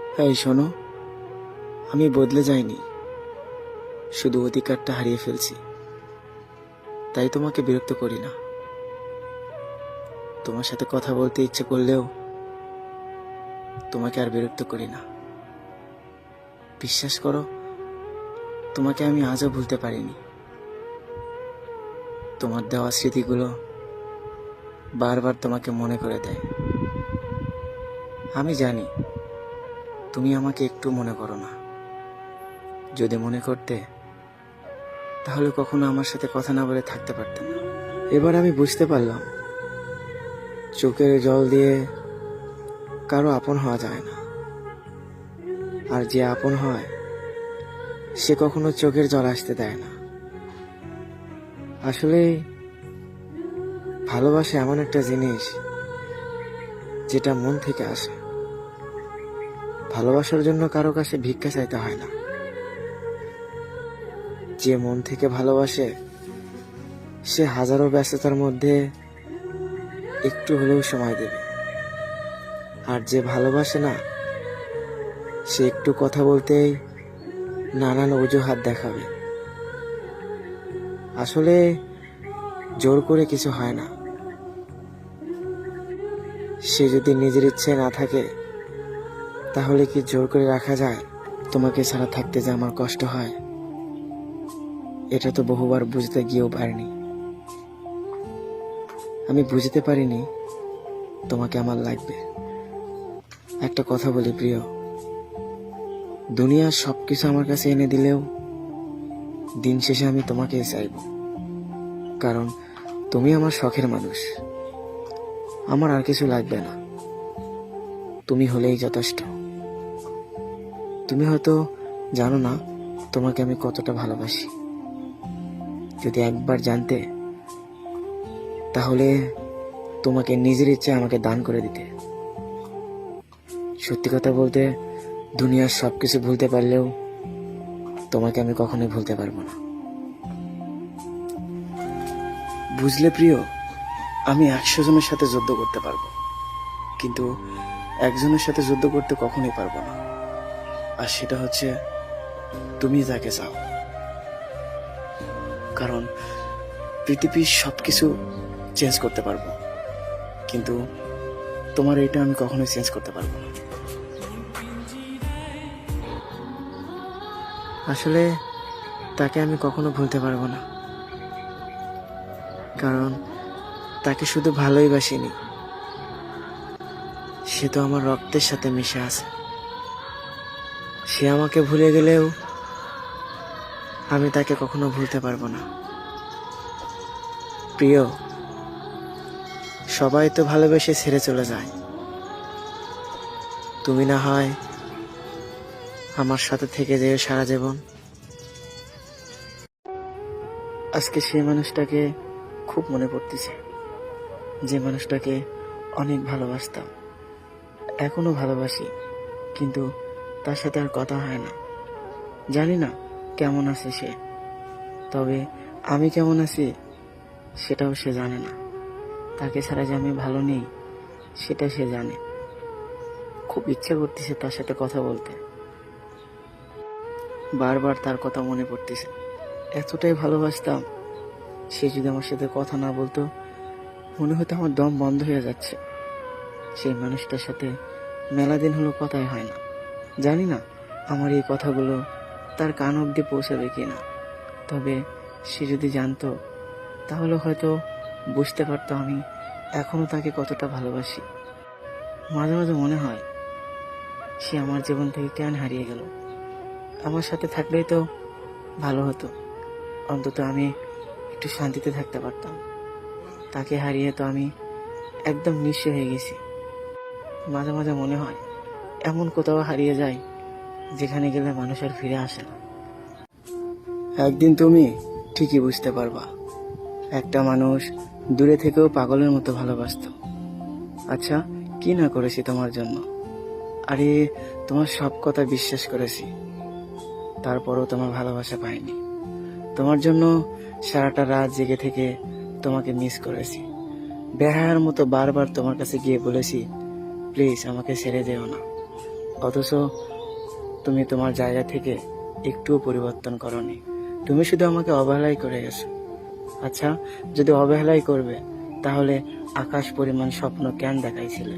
এই শোনো, আমি বদলে যাইনি, শুধু অধিকারটা হারিয়ে ফেলছি। তাই তোমাকে বিরক্ত করি না। তোমার সাথে কথা বলতে ইচ্ছে করলেও তোমাকে আর বিরক্ত করি না। বিশ্বাস করো, তোমাকে আমি আজও ভুলতে পারিনি। তোমার দেওয়া স্মৃতিগুলো বারবার তোমাকে মনে করে দেয়। আমি জানি তুমি আমাকে একটু মনে করো না। যদি মনে করতে, তাহলে কখনো আমার সাথে কথা না বলে থাকতে পারতে না। এবার আমি বুঝতে পারলাম, চোখের জল দিয়ে কারো আপন হওয়া যায় না। আর যে আপন হয়, সে কখনো চোখের জল আসতে দেয় না। আসলে ভালোবাসা এমন একটা জিনিস যেটা মন থেকে আসে। ভালোবাসার জন্য কারো কাছে ভিক্ষা চাইতে হয় না। যে মন থেকে ভালোবাসে, সে হাজারো ব্যস্ততার মধ্যে একটু হলেও সময় দেবে। আর যে ভালোবাসে না, সে একটু কথা বলতেই নানান অজুহাত দেখাবে। আসলে জোর করে কিছু হয় না। সে যদি নিজের ইচ্ছে না থাকে, তাহলে কি জোর করে রাখা যায়? তোমাকে ছাড়া থাকতে যে আমার কষ্ট হয়, এটা তো বহুবার বুঝতে গিয়েও পারিনি। আমি বুঝতে পারিনি তোমাকে আমার লাগবে। একটা কথা বলি প্রিয়, দুনিয়ার সবকিছু আমার কাছে এনে দিলেও দিন শেষে আমি তোমাকেই চাইব। কারণ তুমি আমার শখের মানুষ। আমার আর কিছু লাগবে না, তুমি হলেই যথেষ্ট। তুমি হয়তো জানো না তোমাকে আমি কতটা ভালোবাসি। যদি একবার জানতে, তাহলে তোমাকে নিজের ইচ্ছে আমাকে দান করে দিতে। সত্যি কথা বলতে, দুনিয়ার সবকিছু ভুলতে পারলেও তোমাকে আমি কখনোই ভুলতে পারবো না। বুঝলে প্রিয়, আমি 100 জনের সাথে যুদ্ধ করতে পারবো, কিন্তু একজনের সাথে যুদ্ধ করতে কখনোই পারবো না। আর সেটা হচ্ছে তুমি যাকে চাও। কারণ পৃথিবীর সবকিছু চেঞ্জ করতে পারবো, কিন্তু তোমার এটা আমি কখনোই চেঞ্জ করতে পারবো না। আসলে তাকে আমি কখনো ভুলতে পারবো না। কারণ তাকে শুধু ভালোই বাসিনি, সে তো আমার রক্তের সাথে মিশে আছে। সে আমাকে ভুলে গেলেও আমি তাকে কখনো ভুলতে পারবো না। প্রিয়, সবাই তো ভালোবেসে ছেড়ে চলে যায়। তুমি না হয় আমার সাথে থেকে যেও সারা জীবন। আজকে সেই মানুষটাকে খুব মনে পড়তেছে, যে মানুষটাকে অনেক ভালোবাসতাম, এখনো ভালোবাসি, কিন্তু তার সাথে আর কথা হয় না। জানি না কেমন আছে সে, তবে আমি কেমন আছি সেটাও সে জানে না। তাকে ছাড়া যে আমি ভালো নেই, সেটা সে জানে। খুব ইচ্ছা করতেছে তার সাথে কথা বলতে, বারবার তার কথা মনে পড়তেছে। এতটাই ভালোবাসতাম, সে যদি আমার সাথে কথা না বলতো, মনে হতো আমার দম বন্ধ হয়ে যাচ্ছে। সেই মানুষটার সাথে মেলা দিন হলো কথাই হয় না। জানি না আমার এই কথাগুলো তার কান অবধি পৌঁছাবে কিনা, তবে সে যদি জানতো, তাহলে হয়তো বুঝতে পারতো আমি এখনো তাকে কতটা ভালোবাসি। মাঝে মাঝে মনে হয়, সে আমার জীবন থেকে কেন হারিয়ে গেল। আমার সাথে থাকলেই তো ভালো হতো, অন্তত আমি একটু শান্তিতে থাকতে পারতাম। তাকে হারিয়ে তো আমি একদম নিঃস্ব হয়ে গেছি। মাঝে মাঝে মনে হয় এমন কোথাও হারিয়ে যায় যেখানে গেলে মানুষ আর ফিরে আসে না। একদিন তুমি ঠিকই বুঝতে পারবা, একটা মানুষ দূরে থেকেও পাগলের মতো ভালোবাসতো। আচ্ছা, কি না করেছি তোমার জন্য। আরে, তোমার সব কথা বিশ্বাস করেছি, তারপরও তোমার ভালোবাসা পাইনি। তোমার জন্য সারাটা রাত জেগে থেকে তোমাকে মিস করেছি। বেহায়ার মতো বারবার তোমার কাছে গিয়ে বলেছি, প্লিজ আমাকে ছেড়ে যেও না। অথচ তুমি তোমার জায়গা থেকে একটুও পরিবর্তন করনি। তুমি শুধু আমাকে অবহেলাই করে গেছো। আচ্ছা, যদি অবহেলাই করবে তাহলে আকাশ পরিমাণ স্বপ্ন কেন দেখাইছিলে?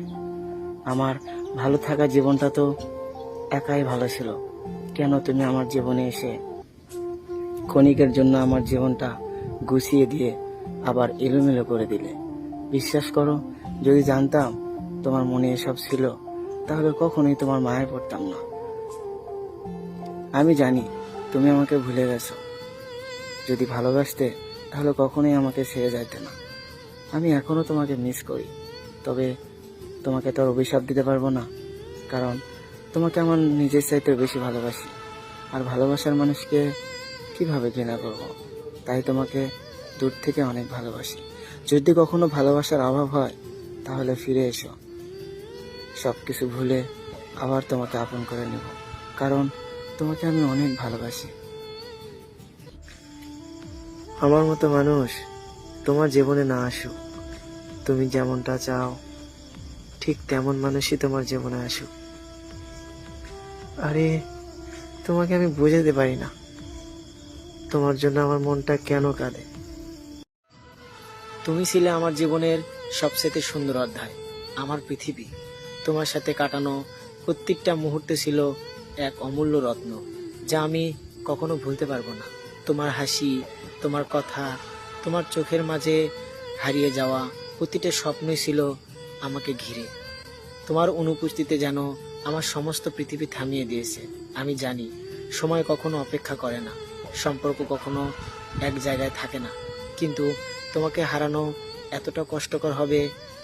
আমার ভালো থাকা জীবনটা তো একাই ভালো ছিল। কেন তুমি আমার জীবনে এসে ক্ষণিকের জন্য আমার জীবনটা গুছিয়ে দিয়ে আবার এলোমেলো করে দিলে? বিশ্বাস করো, যদি জানতাম তোমার মনে এসব ছিল তাহলে কখনোই তোমার মায়ে পড়তাম না। আমি জানি তুমি আমাকে ভুলে গেছো। যদি ভালোবাসতে তাহলে কখনোই আমাকে ছেড়ে যাইতে না। আমি এখনো তোমাকে মিস করি, তবে তোমাকে তো আর অভিশাপ দিতে পারবো না, কারণ তোমাকে আমার নিজের চাইতে বেশি ভালোবাসি। আর ভালোবাসার মানুষকে কিভাবে ঘৃণা করব? তাই তোমাকে দূর থেকে অনেক ভালোবাসি। যদি কখনো ভালোবাসার অভাব হয় তাহলে ফিরে এসো, সবকিছু ভুলে আবার তোমাকে আপন করে নেব, কারণ তোমাকে আমি অনেক ভালোবাসি। আমার মতো মানুষ তোমার জীবনে না আসুক, তুমি যেমনটা চাও ঠিক তেমন মানুষই তোমার জীবনে আসুক। আরে, তোমাকে আমি বোঝাতে পারি না তোমার জন্য আমার মনটা কেন কাঁদে। তুমি ছিলে আমার জীবনের সবচেয়ে সুন্দর অধ্যায়, আমার পৃথিবী। তোমার সাথে কাটানো প্রত্যেকটা মুহূর্তে ছিল এক অমূল্য রত্ন, যা আমি কখনো ভুলতে পারবো না। তোমার হাসি, তোমার কথা, তোমার চোখের মাঝে হারিয়ে যাওয়া প্রতিটা স্বপ্নই ছিল আমাকে ঘিরে। তোমার অনুপস্থিতিতে যেন আমার সমস্ত পৃথিবী থামিয়ে দিয়েছে। আমি জানি সময় কখনো অপেক্ষা করে না, সম্পর্ক কখনো এক জায়গায় থাকে না, কিন্তু তোমাকে হারানো এতটা কষ্টকর হবে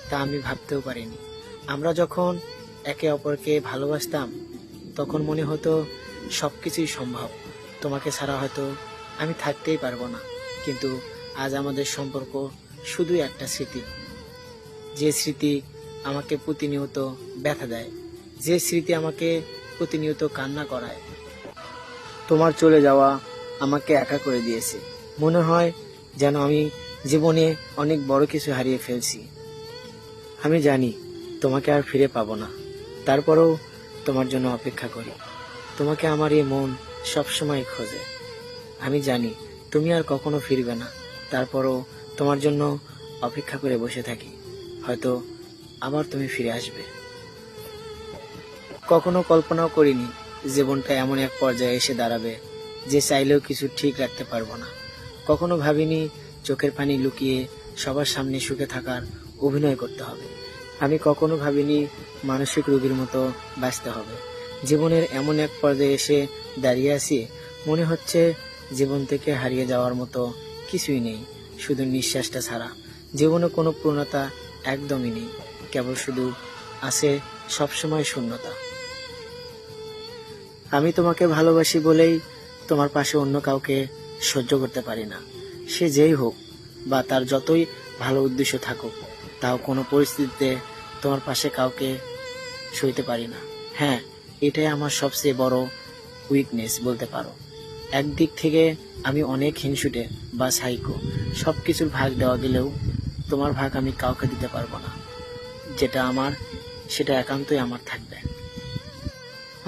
তা আমি ভাবতেও পারিনি। আমরা যখন একে অপরকে ভালোবাসতাম তখন মনে হতো সবকিছুই সম্ভব, তোমাকে ছাড়া হয়তো আমি থাকতেই পারবো না। কিন্তু আজ আমাদের সম্পর্ক শুধু একটা স্মৃতি, যে স্মৃতি আমাকে প্রতিনিয়ত ব্যথা দেয়, যে স্মৃতি আমাকে প্রতিনিয়ত কান্না করায়। তোমার চলে যাওয়া আমাকে একা করে দিয়েছে। মনে হয় যেন আমি জীবনে অনেক বড় কিছু হারিয়ে ফেলছি। আমি জানি তোমাকে আর ফিরে পাবো না, তারপরেও তোমার জন্য অপেক্ষা করি। তোমাকে আমার এই মন সবসময় খোঁজে। আমি জানি তুমি আর কখনো ফিরবে না, তারপরও তোমার জন্য অপেক্ষা করে বসে থাকি। হয়তো আবার তুমি ফিরে আসবে। কখনো কল্পনাও করিনি জীবনটা এমন এক পর্যায়ে এসে দাঁড়াবে যে চাইলেও কিছু ঠিক রাখতে পারবো না। কখনো ভাবিনি চোখের পানি লুকিয়ে সবার সামনে সুখে থাকার অভিনয় করতে হবে। আমি কখনো ভাবিনি মানসিক রোগীর মতো বাঁচতে হবে। জীবনের এমন এক পর্যায়ে এসে দাঁড়িয়ে আছি, মনে হচ্ছে জীবন থেকে হারিয়ে যাওয়ার মতো কিছুই নেই, শুধু নিঃশ্বাসটা ছাড়া। জীবনে কোনো পূর্ণতা একদমই নেই, কেবল শুধু আছে সবসময় শূন্যতা। আমি তোমাকে ভালোবাসি বলেই তোমার পাশে অন্য কাউকে সহ্য করতে পারি না। সে যেই হোক বা তার যতই ভালো উদ্দেশ্য থাকুক, তাও কোনো পরিস্থিতিতে তোমার পাশে কাউকে সইতে পারি না। হ্যাঁ, এটাই আমার সবচেয়ে বড় উইকনেস বলতে পারো। একদিক থেকে আমি অনেক হিংসুটে বা সাইকো। সবকিছুর ভাগ দেওয়া গেলেও তোমার ভাগ আমি কাউকে দিতে পারবো না। যেটা আমার সেটা একান্তই আমার থাকবে।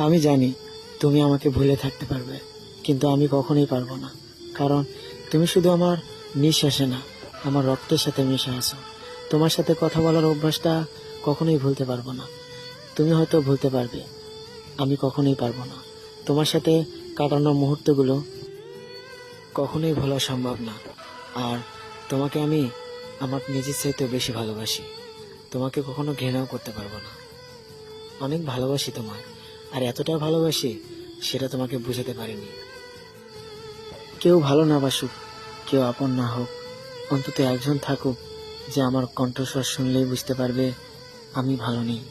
আমি জানি তুমি আমাকে ভুলে থাকতে পারবে, কিন্তু আমি কখনোই পারবো না, কারণ তুমি শুধু আমার নিঃশ্বাসে না, আমার রক্তের সাথে মিশে আছো। তোমার সাথে কথা বলার অভ্যাসটা কখনোই ভুলতে পারবো না। তুমি হয়তো ভুলতে পারবে, আমি কখনোই পারবো না। তোমার সাথে কাটানো মুহূর্তগুলো কখনোই ভোলা সম্ভব না। আর তোমাকে আমি আমার নিজের চাইতেও বেশি ভালোবাসি। তোমাকে কখনো ঘৃণাও করতে পারবো না। অনেক ভালোবাসি তোমায়, আর এতটা ভালোবাসি সেটা তোমাকে বুঝাতে পারিনি। কেউ ভালো না বাসুক, কেউ আপন না হোক, অন্তত একজন থাকুক যে আমার কণ্ঠস্বর শুনলেই বুঝতে পারবে আমি ভালো নেই।